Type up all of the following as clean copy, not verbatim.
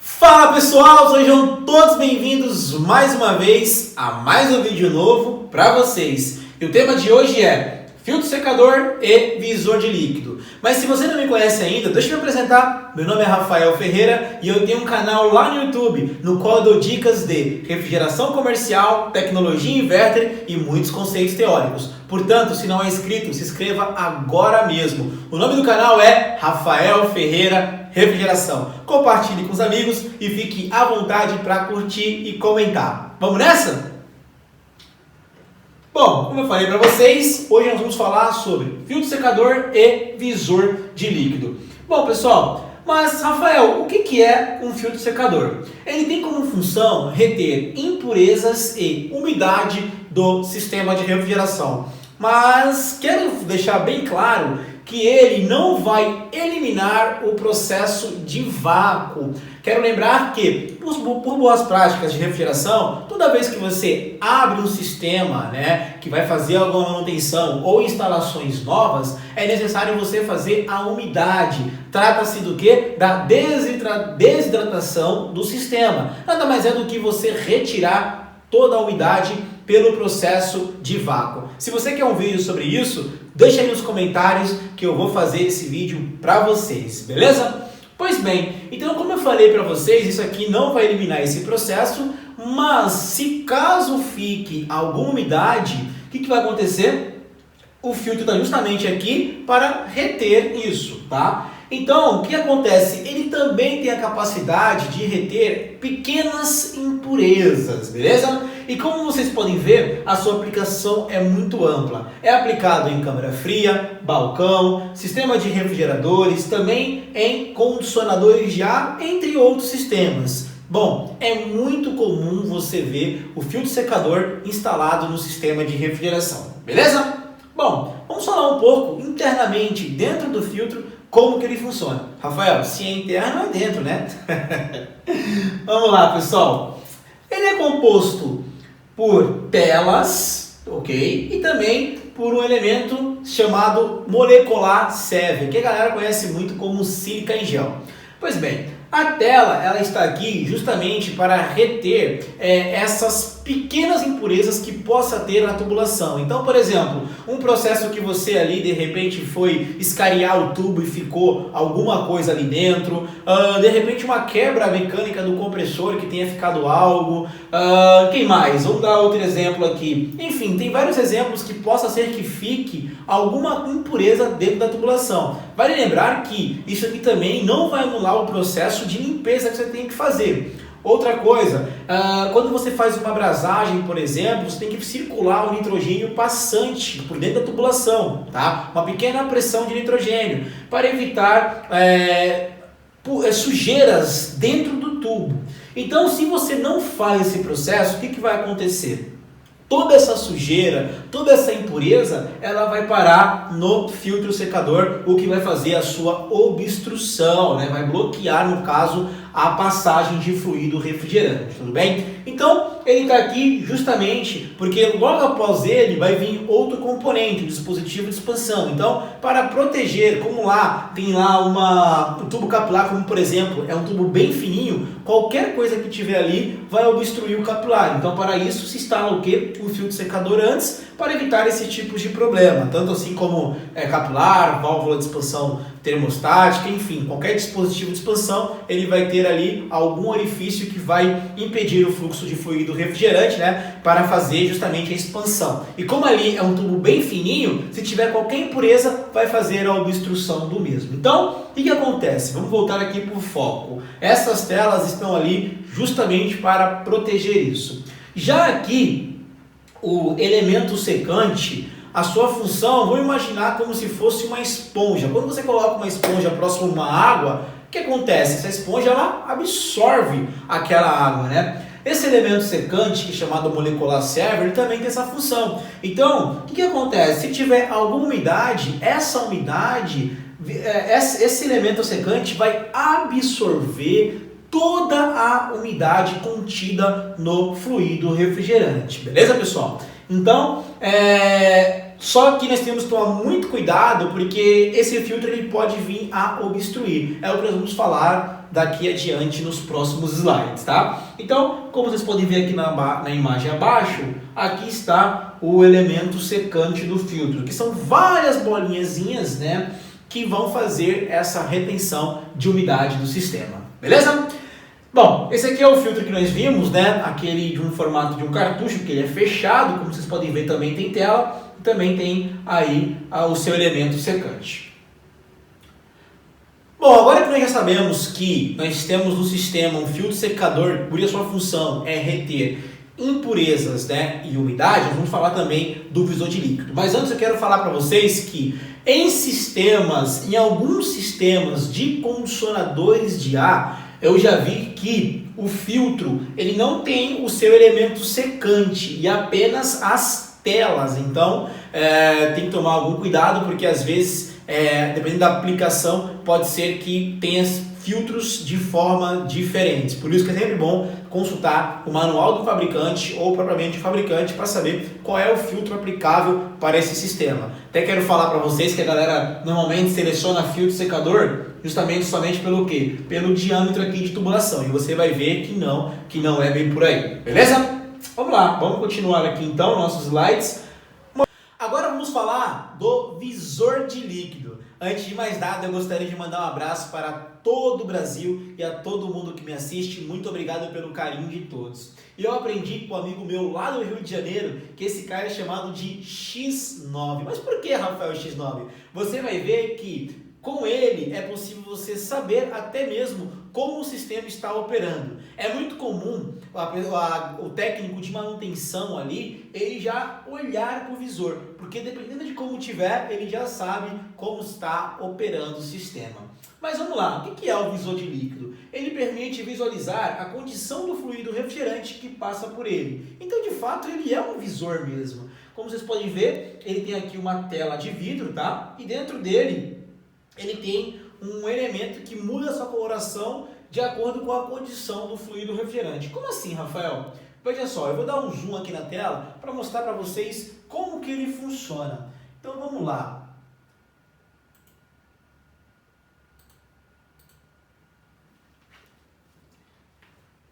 Fala pessoal, sejam todos bem-vindos mais uma vez a mais um vídeo novo para vocês. E o tema de hoje é filtro secador e visor de líquido. Mas se você não me conhece ainda, deixa eu me apresentar. Meu nome é Rafael Ferreira e eu tenho um canal lá no YouTube no qual eu dou dicas de refrigeração comercial, tecnologia inverter e muitos conceitos teóricos. Portanto, se não é inscrito, se inscreva agora mesmo. O nome do canal é Rafael Ferreira Refrigeração. Compartilhe com os amigos e fique à vontade para curtir e comentar. Vamos nessa? Bom, como eu falei para vocês, hoje nós vamos falar sobre filtro secador e visor de líquido. Bom, pessoal, mas Rafael, o que é um filtro secador? Ele tem como função reter impurezas e umidade do sistema de refrigeração. Mas quero deixar bem claro que ele não vai eliminar o processo de vácuo. Quero lembrar que, por boas práticas de refrigeração, toda vez que você abre um sistema, que vai fazer alguma manutenção ou instalações novas, é necessário você fazer a umidade. Trata-se do quê? Da desidratação do sistema. Nada mais é do que você retirar toda a umidade pelo processo de vácuo. Se você quer um vídeo sobre isso, deixa aí nos comentários que eu vou fazer esse vídeo para vocês, beleza? Pois bem, então como eu falei para vocês, isso aqui não vai eliminar esse processo, mas se caso fique alguma umidade, o que vai acontecer? O filtro está justamente aqui para reter isso, tá? Então, o que acontece? Ele também tem a capacidade de reter pequenas impurezas, beleza? E como vocês podem ver, a sua aplicação é muito ampla. É aplicado em câmara fria, balcão, sistema de refrigeradores, também em condicionadores de ar, entre outros sistemas. Bom, é muito comum você ver o filtro secador instalado no sistema de refrigeração, beleza? Bom, vamos falar um pouco internamente dentro do filtro como que ele funciona. Rafael, se é interno é dentro, né? Vamos lá, pessoal. Ele é composto por telas, ok? E também por um elemento chamado molecular sévia, que a galera conhece muito como sílica em gel. Pois bem, a tela ela está aqui justamente para reter essas pequenas impurezas que possa ter na tubulação. Então, por exemplo, um processo que você ali de repente foi escariar o tubo e ficou alguma coisa ali dentro, de repente uma quebra mecânica do compressor que tenha ficado algo, quem mais? Vamos dar outro exemplo aqui. Enfim, tem vários exemplos que possa ser que fique alguma impureza dentro da tubulação. Vale lembrar que isso aqui também não vai anular o processo de limpeza que você tem que fazer. Outra coisa, quando você faz uma abrasagem, por exemplo, você tem que circular o nitrogênio passante por dentro da tubulação, tá? Uma pequena pressão de nitrogênio para evitar sujeiras dentro do tubo. Então, se você não faz esse processo, o que vai acontecer? Toda essa sujeira, toda essa impureza, ela vai parar no filtro secador, o que vai fazer a sua obstrução, vai bloquear, no caso, a passagem de fluido refrigerante, tudo bem? Então, ele está aqui justamente porque logo após ele vai vir outro componente, o dispositivo de expansão. Então, para proteger, como lá tem lá um tubo capilar, como por exemplo, é um tubo bem fininho, qualquer coisa que tiver ali vai obstruir o capilar. Então, para isso se instala o quê? Um filtro secador antes, para evitar esse tipo de problema, tanto assim como capilar, válvula de expansão termostática, enfim, qualquer dispositivo de expansão, ele vai ter ali algum orifício que vai impedir o fluxo de fluido refrigerante, para fazer justamente a expansão. E como ali é um tubo bem fininho, se tiver qualquer impureza, vai fazer a obstrução do mesmo. Então, o que acontece? Vamos voltar aqui para o foco. Essas telas estão ali justamente para proteger isso. Já aqui, o elemento secante, a sua função, vamos imaginar como se fosse uma esponja. Quando você coloca uma esponja próximo a uma água, o que acontece? Essa esponja ela absorve aquela água, Esse elemento secante, que é chamado molecular sévia, ele também tem essa função. Então, o que acontece? Se tiver alguma umidade, esse elemento secante vai absorver toda a umidade contida no fluido refrigerante. Beleza, pessoal? Então, Só que nós temos que tomar muito cuidado porque esse filtro ele pode vir a obstruir. É o que nós vamos falar daqui adiante nos próximos slides, tá? Então, como vocês podem ver aqui na imagem abaixo, aqui está o elemento secante do filtro, que são várias bolinhazinhas, né, que vão fazer essa retenção de umidade do sistema, beleza? Bom, esse aqui é o filtro que nós vimos, né, aquele de um formato de um cartucho, que ele é fechado, como vocês podem ver também tem tela, e também tem aí o seu elemento secante. Bom, agora que nós já sabemos que nós temos no sistema um filtro secador, cuja sua função é reter impurezas, né, e umidade, vamos falar também do visor de líquido. Mas antes eu quero falar para vocês que em alguns sistemas de condicionadores de ar, eu já vi que o filtro ele não tem o seu elemento secante e apenas as telas. Então tem que tomar algum cuidado porque às vezes, dependendo da aplicação, pode ser que tenha filtros de forma diferentes. Por isso que é sempre bom consultar o manual do fabricante ou propriamente o fabricante para saber qual é o filtro aplicável para esse sistema. Até quero falar para vocês que a galera normalmente seleciona filtro secador justamente somente pelo quê? Pelo diâmetro aqui de tubulação. E você vai ver que não é bem por aí. Beleza? Vamos lá, vamos continuar aqui então nossos slides. Agora vamos falar do visor de líquido. Antes de mais nada, eu gostaria de mandar um abraço para todo o Brasil e a todo mundo que me assiste. Muito obrigado pelo carinho de todos. E eu aprendi com um amigo meu lá do Rio de Janeiro que esse cara é chamado de X9. Mas por que, Rafael, X9? Você vai ver que com ele é possível você saber até mesmo como o sistema está operando. É muito comum o técnico de manutenção ali, ele já olhar para o visor, porque dependendo de como tiver, ele já sabe como está operando o sistema. Mas vamos lá, o que é o visor de líquido? Ele permite visualizar a condição do fluido refrigerante que passa por ele. Então, de fato, ele é um visor mesmo. Como vocês podem ver, ele tem aqui uma tela de vidro, tá? E dentro dele, ele tem um elemento que muda a sua coloração de acordo com a condição do fluido refrigerante. Como assim, Rafael? Veja só, eu vou dar um zoom aqui na tela para mostrar para vocês como que ele funciona. Então vamos lá.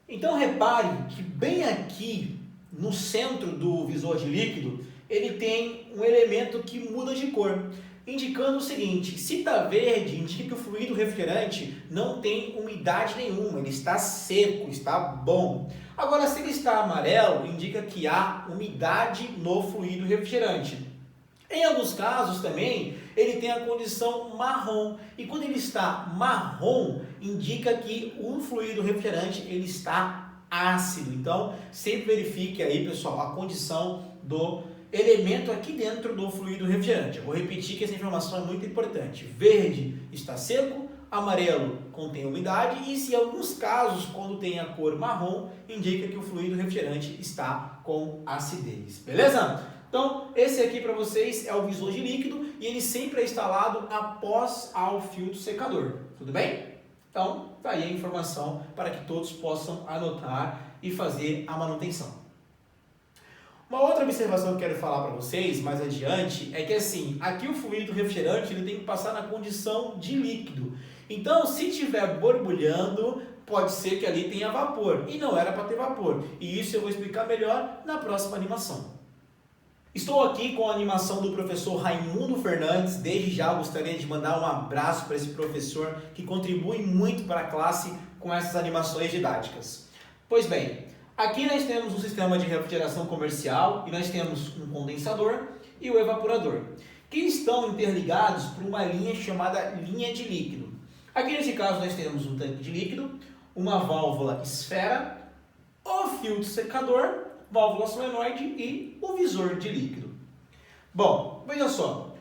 Então repare que bem aqui no centro do visor de líquido, ele tem um elemento que muda de cor, indicando o seguinte: se está verde, indica que o fluido refrigerante não tem umidade nenhuma, ele está seco, está bom. Agora, se ele está amarelo, indica que há umidade no fluido refrigerante. Em alguns casos também, ele tem a condição marrom, e quando ele está marrom, indica que o fluido refrigerante ele está ácido. Então, sempre verifique aí, pessoal, a condição do elemento aqui dentro do fluido refrigerante. Eu vou repetir que essa informação é muito importante. Verde está seco, amarelo contém umidade e, se em alguns casos, quando tem a cor marrom, indica que o fluido refrigerante está com acidez. Beleza? Então, esse aqui para vocês é o visor de líquido e ele sempre é instalado após ao filtro secador. Tudo bem? Então, tá aí a informação para que todos possam anotar e fazer a manutenção. Uma outra observação que eu quero falar para vocês mais adiante é que assim, aqui o fluido refrigerante ele tem que passar na condição de líquido. Então, se estiver borbulhando, pode ser que ali tenha vapor e não era para ter vapor. E isso eu vou explicar melhor na próxima animação. Estou aqui com a animação do professor Raimundo Fernandes. Desde já gostaria de mandar um abraço para esse professor que contribui muito para a classe com essas animações didáticas. Pois bem, aqui nós temos um sistema de refrigeração comercial e nós temos um condensador e o evaporador, que estão interligados por uma linha chamada linha de líquido. Aqui nesse caso nós temos um tanque de líquido, uma válvula esfera, o filtro secador, válvula solenoide e o visor de líquido. Bom, veja só,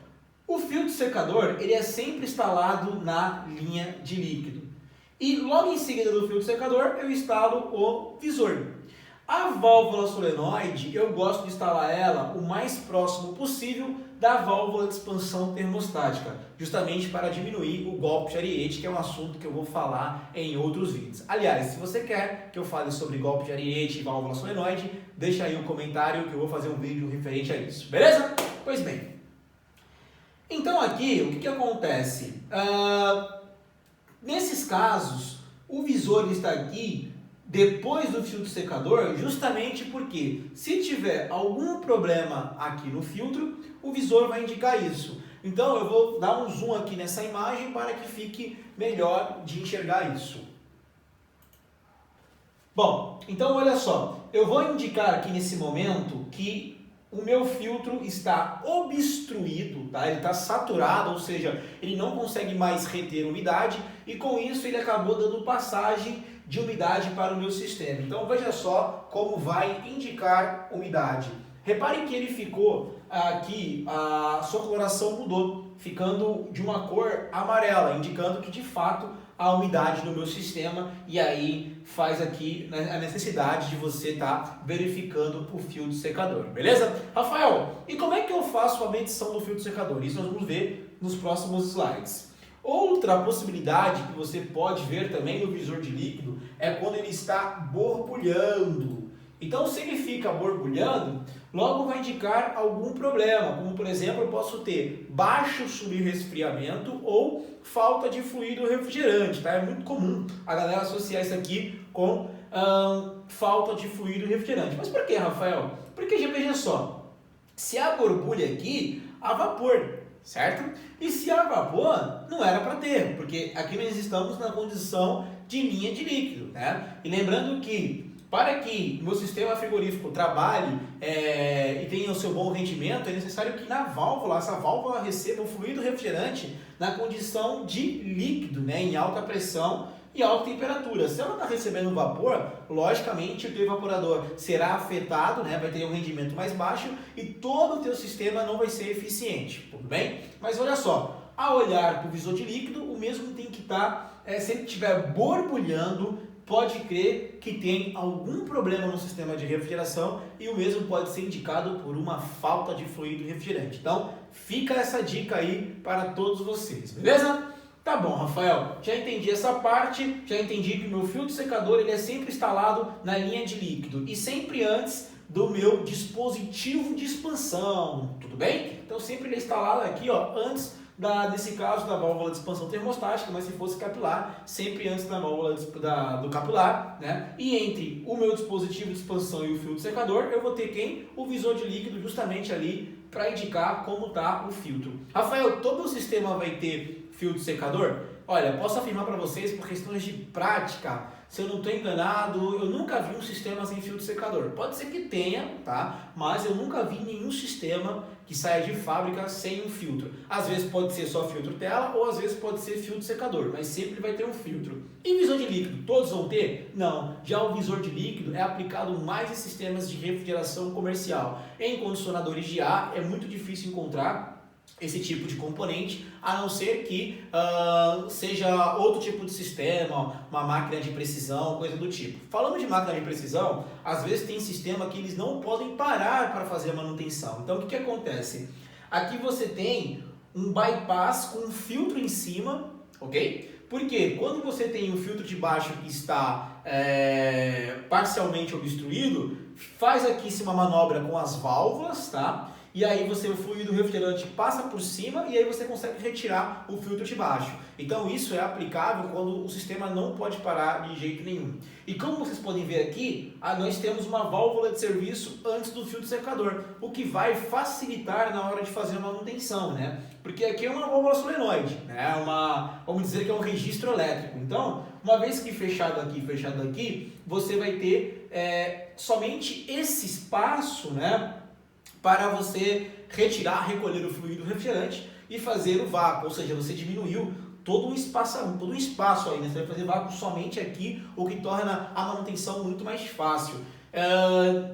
o filtro secador ele é sempre instalado na linha de líquido. E logo em seguida do filtro secador eu instalo o visor. A válvula solenoide eu gosto de instalar ela o mais próximo possível da válvula de expansão termostática, justamente para diminuir o golpe de ariete, que é um assunto que eu vou falar em outros vídeos. Aliás, se você quer que eu fale sobre golpe de ariete e válvula solenoide, deixa aí um comentário que eu vou fazer um vídeo referente a isso, beleza? Pois bem, Então aqui, o que acontece? Nesses casos, o visor está aqui depois do filtro secador, justamente porque se tiver algum problema aqui no filtro, o visor vai indicar isso. Então eu vou dar um zoom aqui nessa imagem para que fique melhor de enxergar isso. Bom, então olha só, eu vou indicar aqui nesse momento que o meu filtro está obstruído, tá? Ele está saturado, ou seja, ele não consegue mais reter umidade e com isso ele acabou dando passagem de umidade para o meu sistema. Então veja só como vai indicar umidade. Reparem que ele ficou aqui, a sua coloração mudou, ficando de uma cor amarela, indicando que de fato há umidade no meu sistema e aí faz aqui a necessidade de você estar verificando o filtro secador, beleza? Rafael, e como é que eu faço a medição do filtro secador? Isso nós vamos ver nos próximos slides. Outra possibilidade que você pode ver também no visor de líquido é quando ele está borbulhando. Então, se ele fica borbulhando, logo vai indicar algum problema, como por exemplo, eu posso ter baixo subresfriamento ou falta de fluido refrigerante, tá? É muito comum a galera associar isso aqui com falta de fluido refrigerante. Mas por que, Rafael? Porque já veja só, se há borbulha aqui, há vapor, certo? E se há vapor, não era para ter, porque aqui nós estamos na condição de linha de líquido, né? E lembrando que para que o meu sistema frigorífico trabalhe e tenha o seu bom rendimento, é necessário que na válvula, essa válvula receba um fluido refrigerante na condição de líquido, né, em alta pressão e alta temperatura. Se ela está recebendo vapor, logicamente o teu evaporador será afetado, né, vai ter um rendimento mais baixo e todo o teu sistema não vai ser eficiente, tudo bem? Mas olha só, ao olhar para o visor de líquido, o mesmo tem que estar, se ele estiver borbulhando, pode crer que tem algum problema no sistema de refrigeração e o mesmo pode ser indicado por uma falta de fluido refrigerante. Então, fica essa dica aí para todos vocês, beleza? Tá bom, Rafael, já entendi essa parte, já entendi que o meu filtro secador ele é sempre instalado na linha de líquido e sempre antes do meu dispositivo de expansão, tudo bem? Então, sempre ele é instalado aqui, ó, antes nesse caso da válvula de expansão termostática, mas se fosse capilar, sempre antes da válvula do capilar, né? E entre o meu dispositivo de expansão e o filtro secador, eu vou ter quem? O visor de líquido justamente ali para indicar como está o filtro. Rafael, todo o sistema vai ter filtro secador? Olha, posso afirmar para vocês, por questões de prática, se eu não estou enganado, eu nunca vi um sistema sem filtro secador. Pode ser que tenha, tá? Mas eu nunca vi nenhum sistema que saia de fábrica sem um filtro. Às vezes pode ser só filtro tela ou às vezes pode ser filtro secador, mas sempre vai ter um filtro. E visor de líquido, todos vão ter? Não. Já o visor de líquido é aplicado mais em sistemas de refrigeração comercial. Em condicionadores de ar é muito difícil encontrar esse tipo de componente, a não ser que seja outro tipo de sistema, uma máquina de precisão, coisa do tipo. Falando de máquina de precisão, às vezes tem sistema que eles não podem parar para fazer a manutenção. Então o que acontece? Aqui você tem um bypass com um filtro em cima, ok? Porque quando você tem um filtro de baixo que está parcialmente obstruído, faz aqui uma manobra com as válvulas, tá? E aí o fluido refrigerante passa por cima e aí você consegue retirar o filtro de baixo. Então isso é aplicável quando o sistema não pode parar de jeito nenhum. E como vocês podem ver aqui, nós temos uma válvula de serviço antes do filtro secador, o que vai facilitar na hora de fazer a manutenção, né? Porque aqui é uma válvula solenoide, né? Vamos dizer que é um registro elétrico. Então, uma vez que fechado aqui, você vai ter somente esse espaço, né? Para você recolher o fluido refrigerante e fazer o vácuo, ou seja, você diminuiu todo um espaço aí, né? Você vai fazer vácuo somente aqui, o que torna a manutenção muito mais fácil.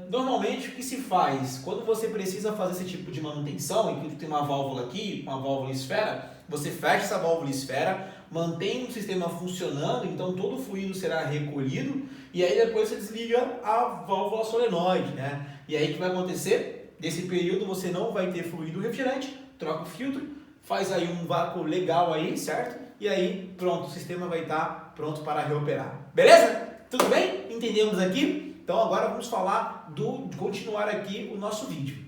Normalmente o que se faz, quando você precisa fazer esse tipo de manutenção, e tem uma válvula aqui, uma válvula esfera, você fecha essa válvula esfera, mantém o sistema funcionando, então todo o fluido será recolhido, e aí depois você desliga a válvula solenoide, né? E aí o que vai acontecer? Nesse período você não vai ter fluido refrigerante, troca o filtro, faz aí um vácuo legal aí, certo? E aí pronto, o sistema vai estar pronto para reoperar. Beleza? Tudo bem? Entendemos aqui? Então agora vamos falar continuar aqui o nosso vídeo.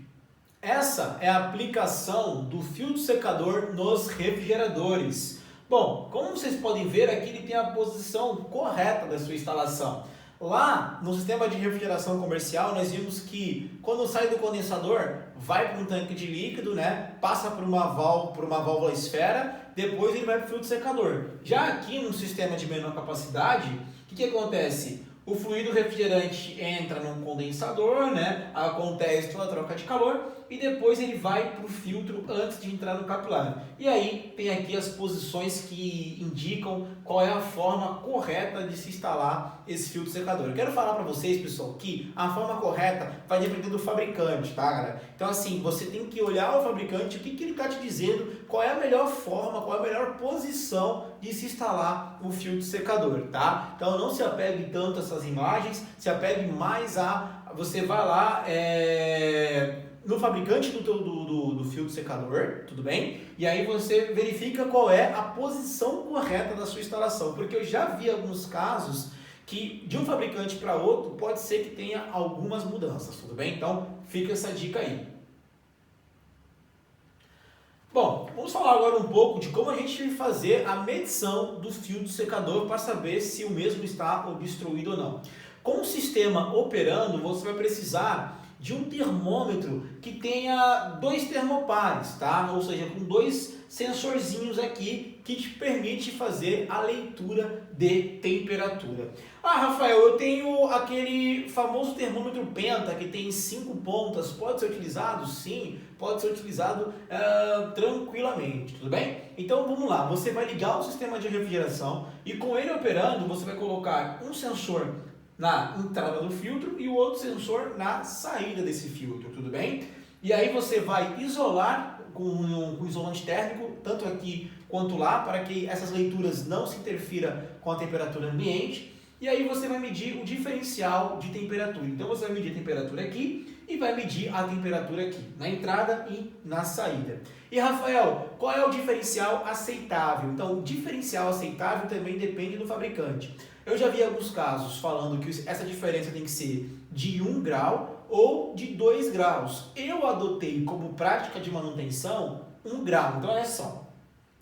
Essa é a aplicação do filtro secador nos refrigeradores. Bom, como vocês podem ver, aqui ele tem a posição correta da sua instalação. Lá no sistema de refrigeração comercial, nós vimos que quando sai do condensador, vai para um tanque de líquido, né? Passa por uma válvula esfera, depois ele vai para o filtro secador. Já aqui no sistema de menor capacidade, o que acontece? O fluido refrigerante entra num condensador, né? Acontece toda a troca de calor e depois ele vai para o filtro antes de entrar no capilar. E aí tem aqui as posições que indicam qual é a forma correta de se instalar esse filtro secador. Eu quero falar para vocês, pessoal, que a forma correta vai depender do fabricante, tá, galera? Então assim, você tem que olhar o fabricante, o que ele está te dizendo, qual é a melhor forma, qual é a melhor posição de se instalar o filtro secador, tá? Então não se apegue tanto a essas imagens, se apegue mais você vai lá no fabricante do filtro secador, tudo bem? E aí você verifica qual é a posição correta da sua instalação, porque eu já vi alguns casos que de um fabricante para outro pode ser que tenha algumas mudanças, tudo bem? Então fica essa dica aí. Bom, vamos falar agora um pouco de como a gente vai fazer a medição do filtro secador para saber se o mesmo está obstruído ou não. Com o sistema operando, você vai precisar de um termômetro que tenha 2 termopares, tá? Ou seja, com 2 sensorzinhos aqui que te permite fazer a leitura de temperatura. Ah, Rafael, eu tenho aquele famoso termômetro Penta que tem 5 pontas, pode ser utilizado? Sim, pode ser utilizado tranquilamente, tudo bem? Então vamos lá, você vai ligar o sistema de refrigeração e com ele operando, você vai colocar um sensor na entrada do filtro e o outro sensor na saída desse filtro, tudo bem? E aí você vai isolar com isolante térmico, tanto aqui quanto lá, para que essas leituras não se interfiram com a temperatura ambiente. E aí você vai medir o diferencial de temperatura. Então você vai medir a temperatura aqui e vai medir a temperatura aqui, na entrada e na saída. E Rafael, qual é o diferencial aceitável? Então o diferencial aceitável também depende do fabricante. Eu já vi alguns casos falando que essa diferença tem que ser de 1 grau ou de 2 graus. Eu adotei como prática de manutenção 1 grau. Então olha só,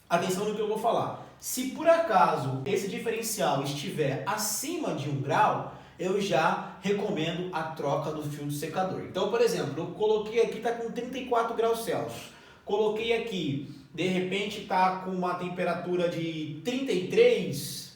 atenção no que eu vou falar. Se por acaso esse diferencial estiver acima de 1 grau, eu já recomendo a troca do filtro secador. Então, por exemplo, eu coloquei aqui, está com 34 graus Celsius. Coloquei aqui, de repente está com uma temperatura de 33,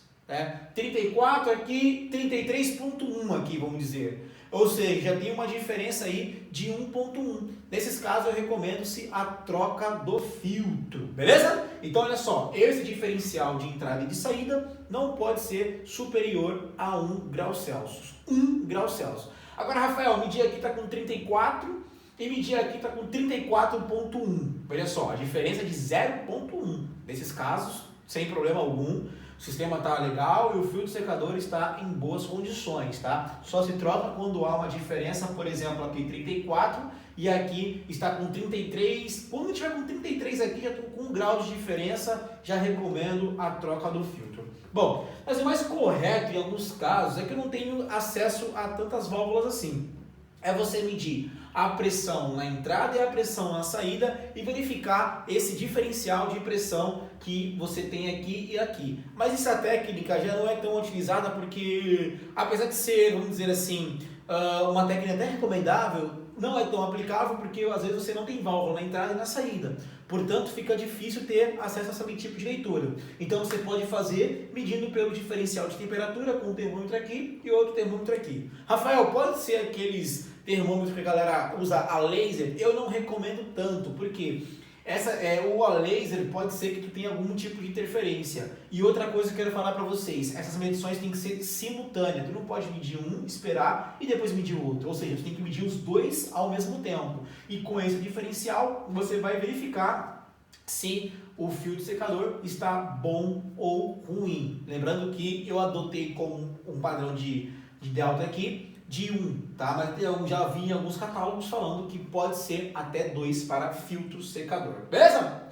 34 aqui, 33.1 aqui, vamos dizer. Ou seja, já tem uma diferença aí de 1.1. Nesses casos eu recomendo-se a troca do filtro, beleza? Então olha só, esse diferencial de entrada e de saída não pode ser superior a 1 grau Celsius. 1 grau Celsius. Agora, Rafael, medir aqui está com 34 e medir aqui está com 34.1. Olha só, a diferença é de 0.1. Nesses casos, sem problema algum, o sistema está legal e o filtro secador está em boas condições, tá? Só se troca quando há uma diferença, por exemplo, aqui 34 e aqui está com 33. Quando tiver com 33 aqui, já estou com 1 grau de diferença, já recomendo a troca do filtro. Bom, mas o mais correto em alguns casos é que eu não tenho acesso a tantas válvulas assim. É você medir a pressão na entrada e a pressão na saída e verificar esse diferencial de pressão que você tem aqui e aqui. Mas essa técnica já não é tão utilizada porque, apesar de ser, vamos dizer assim, uma técnica até recomendável, não é tão aplicável porque às vezes você não tem válvula na entrada e na saída. Portanto, fica difícil ter acesso a esse tipo de leitura. Então você pode fazer medindo pelo diferencial de temperatura com um termômetro aqui e outro termômetro aqui. Rafael, pode ser aqueles termômetros que a galera usa a laser? Eu não recomendo tanto, porque o a laser pode ser que tu tenha algum tipo de interferência. E outra coisa que eu quero falar para vocês, essas medições têm que ser simultâneas. Tu não pode medir um, esperar e depois medir o outro. Ou seja, tu tem que medir os dois ao mesmo tempo. E com esse diferencial, você vai verificar se o filtro secador está bom ou ruim. Lembrando que eu adotei como um padrão de delta aqui de 1, tá? Mas eu já vi em alguns catálogos falando que pode ser até 2 para filtro secador, beleza?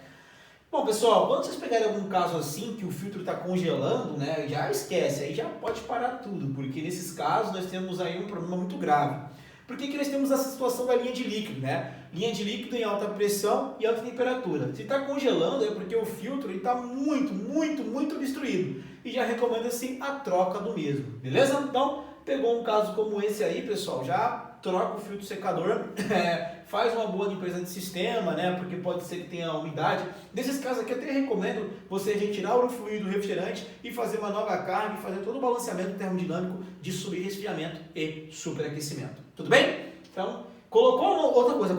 Bom, pessoal, quando vocês pegarem algum caso assim, que o filtro está congelando, né, já esquece, aí já pode parar tudo, porque nesses casos nós temos aí um problema muito grave. Por que nós temos essa situação da linha de líquido, né? Linha de líquido em alta pressão e alta temperatura. Se está congelando é porque o filtro está muito obstruído e já recomenda-se a troca do mesmo, beleza? Então, pegou um caso como esse aí, pessoal, já troca o filtro secador, faz uma boa limpeza de sistema, né? Porque pode ser que tenha umidade. Nesses casos aqui, eu até recomendo você retirar o fluido do refrigerante e fazer uma nova carga e fazer todo o balanceamento termodinâmico de subresfriamento e superaquecimento. Tudo bem? Então, colocou outra coisa,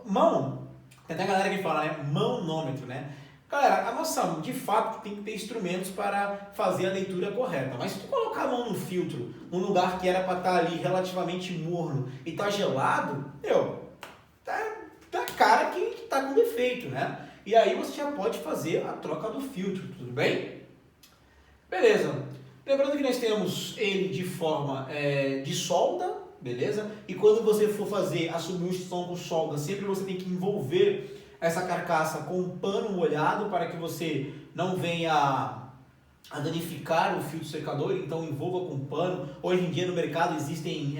mão. Tem até a galera que fala, né? Manômetro, né? Galera, a nossa, de fato, tem que ter instrumentos para fazer a leitura correta. Mas se tu colocar a mão no filtro, num lugar que era para estar ali relativamente morno e tá gelado, tá cara que tá com defeito, né? E aí você já pode fazer a troca do filtro, tudo bem? Beleza. Lembrando que nós temos ele de forma de solda, beleza? E quando você for fazer a substituição com solda, sempre você tem que envolver essa carcaça com um pano molhado para que você não venha a danificar o filtro secador, então envolva com pano. Hoje em dia no mercado existem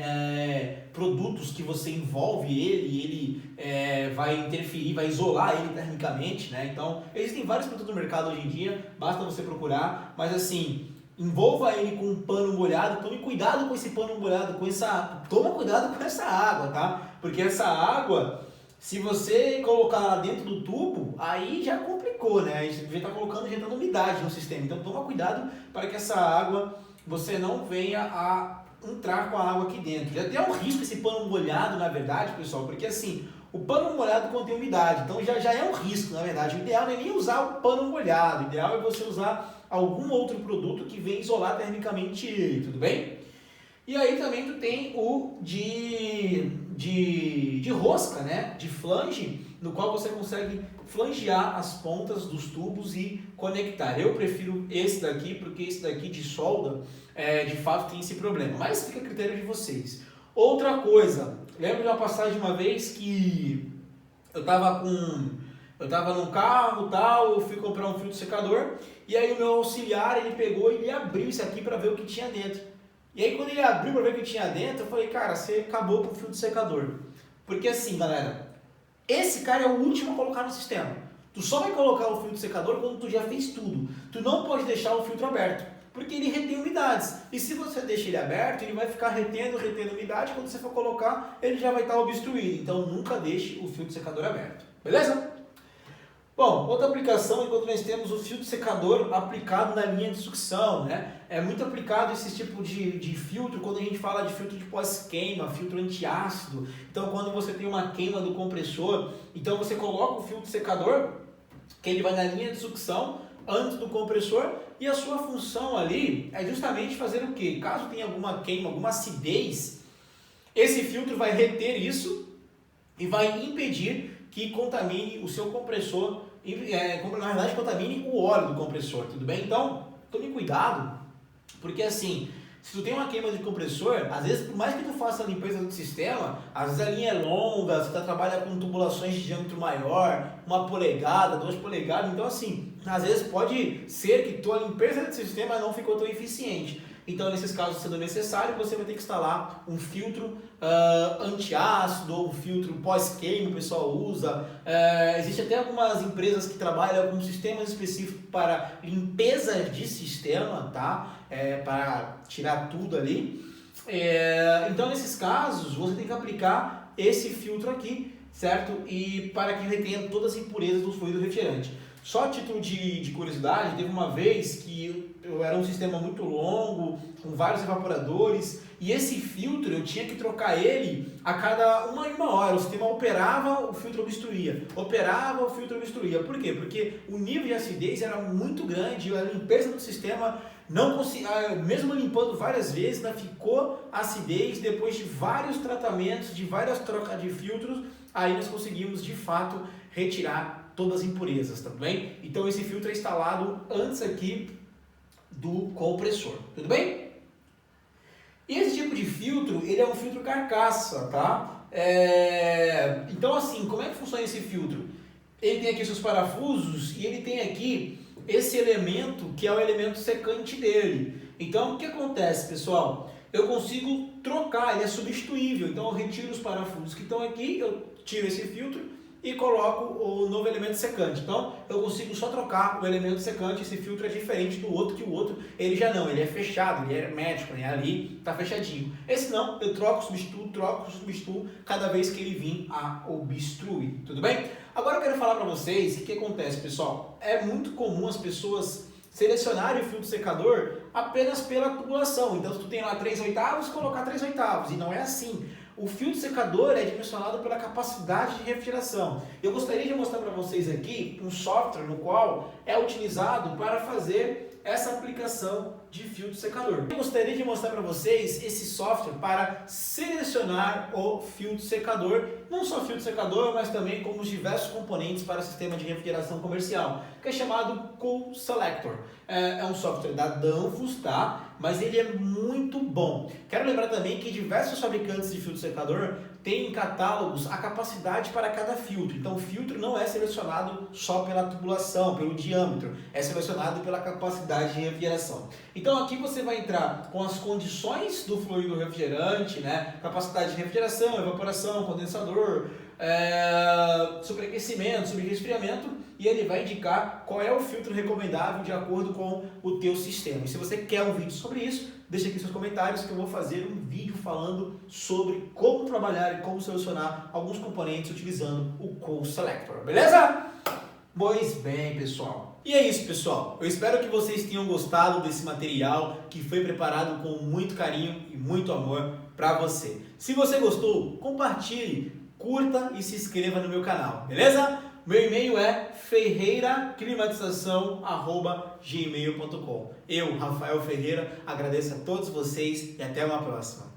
produtos que você envolve ele e ele vai interferir, vai isolar ele termicamente, né? Então existem vários produtos no mercado hoje em dia, basta você procurar, mas assim, envolva ele com um pano molhado, tome cuidado com esse pano molhado, toma cuidado com essa água, tá? Porque essa água, se você colocar lá dentro do tubo, aí já complicou, né? Aí você já está injetando umidade no sistema. Então toma cuidado para que essa água, você não venha a entrar com a água aqui dentro. Já tem um risco esse pano molhado, na verdade, pessoal, porque assim, o pano molhado contém umidade, então já é um risco, na verdade. O ideal não é nem usar o pano molhado, o ideal é você usar algum outro produto que venha isolar termicamente ele, tudo bem? E aí também tu tem o de rosca, né? De flange, no qual você consegue flangear as pontas dos tubos e conectar. Eu prefiro esse daqui, porque esse daqui de solda, de fato tem esse problema. Mas fica a critério de vocês. Outra coisa, lembro de uma passagem uma vez que eu tava num carro tal, eu fui comprar um filtro secador, e aí o meu auxiliar, ele pegou e ele abriu isso aqui para ver o que tinha dentro. E aí quando ele abriu para ver o que tinha dentro, eu falei, cara, você acabou com o filtro secador. Porque assim, galera, esse cara é o último a colocar no sistema. Tu só vai colocar o filtro secador quando tu já fez tudo. Tu não pode deixar o filtro aberto, porque ele retém umidades. E se você deixa ele aberto, ele vai ficar retendo umidade. Quando você for colocar, ele já vai estar obstruído. Então nunca deixe o filtro secador aberto. Beleza? Bom, outra aplicação, enquanto nós temos o filtro secador aplicado na linha de sucção, né? É muito aplicado esse tipo de filtro quando a gente fala de filtro de pós-queima, filtro antiácido. Então, quando você tem uma queima do compressor, então você coloca o filtro secador, que ele vai na linha de sucção antes do compressor, e a sua função ali é justamente fazer o quê? Caso tenha alguma queima, alguma acidez, esse filtro vai reter isso e vai impedir que contamine o seu compressor, na verdade contamine o óleo do compressor, tudo bem? Então, tome cuidado, porque assim, se tu tem uma queima de compressor, às vezes, por mais que tu faça a limpeza do sistema, às vezes a linha é longa, você trabalha com tubulações de diâmetro maior, 1 polegada, 2 polegadas, então assim, às vezes pode ser que tua limpeza do sistema não ficou tão eficiente. Então, nesses casos, sendo necessário, você vai ter que instalar um filtro antiácido ou um filtro pós-queima, o pessoal usa. Existe até algumas empresas que trabalham com sistemas específicos para limpeza de sistema, tá? Para tirar tudo ali. Então, nesses casos, você tem que aplicar esse filtro aqui, certo? E para que retenha todas as impurezas do fluido refrigerante. Só a título de curiosidade, teve uma vez que era um sistema muito longo, com vários evaporadores, e esse filtro eu tinha que trocar ele a cada uma hora. O sistema operava, o filtro obstruía. Operava, o filtro obstruía. Por quê? Porque o nível de acidez era muito grande, a limpeza do sistema não conseguia, mesmo limpando várias vezes, ainda ficou acidez. Depois de vários tratamentos, de várias trocas de filtros, aí nós conseguimos de fato retirar todas as impurezas, tá bem? Então esse filtro é instalado antes aqui do compressor, tudo bem? E esse tipo de filtro, ele é um filtro carcaça, tá? Então assim, como é que funciona esse filtro? Ele tem aqui seus parafusos e ele tem aqui esse elemento que é o elemento secante dele. Então o que acontece, pessoal? eu consigo trocar, ele é substituível. Então eu retiro os parafusos que estão aqui, eu tiro esse filtro e coloco o novo elemento secante. Então eu consigo só trocar o elemento secante, esse filtro é diferente do outro, que o outro ele já não, ele é fechado, ele é hermético, né? Ali está fechadinho. Esse não, eu troco, substituo cada vez que ele vir a obstruir, tudo bem? Agora eu quero falar para vocês o que acontece, pessoal. É muito comum as pessoas selecionarem o filtro secador apenas pela tubulação. Então se tu tem lá 3/8, colocar 3/8, e não é assim. O filtro secador é dimensionado pela capacidade de refrigeração. Eu gostaria de mostrar para vocês aqui um software no qual é utilizado para fazer essa aplicação de filtro secador. Eu gostaria de mostrar para vocês esse software para selecionar o filtro secador, não só filtro secador, mas também como os diversos componentes para o sistema de refrigeração comercial, que é chamado Cool Selector. É um software da Danfoss, tá? Mas ele é muito bom. Quero lembrar também que diversos fabricantes de filtro secador têm em catálogos a capacidade para cada filtro. Então o filtro não é selecionado só pela tubulação, pelo diâmetro, é selecionado pela capacidade de refrigeração. Então aqui você vai entrar com as condições do fluido refrigerante, né? Capacidade de refrigeração, evaporação, condensador, superaquecimento, subresfriamento, e ele vai indicar qual é o filtro recomendável de acordo com o teu sistema. E se você quer um vídeo sobre isso, deixa aqui seus comentários que eu vou fazer um vídeo falando sobre como trabalhar e como selecionar alguns componentes utilizando o Cool Selector, beleza? Pois bem, pessoal. E é isso, pessoal. Eu espero que vocês tenham gostado desse material que foi preparado com muito carinho e muito amor para você. Se você gostou, compartilhe, curta e se inscreva no meu canal, beleza? Meu e-mail é ferreiraclimatização@gmail.com. Eu, Rafael Ferreira, agradeço a todos vocês e até uma próxima.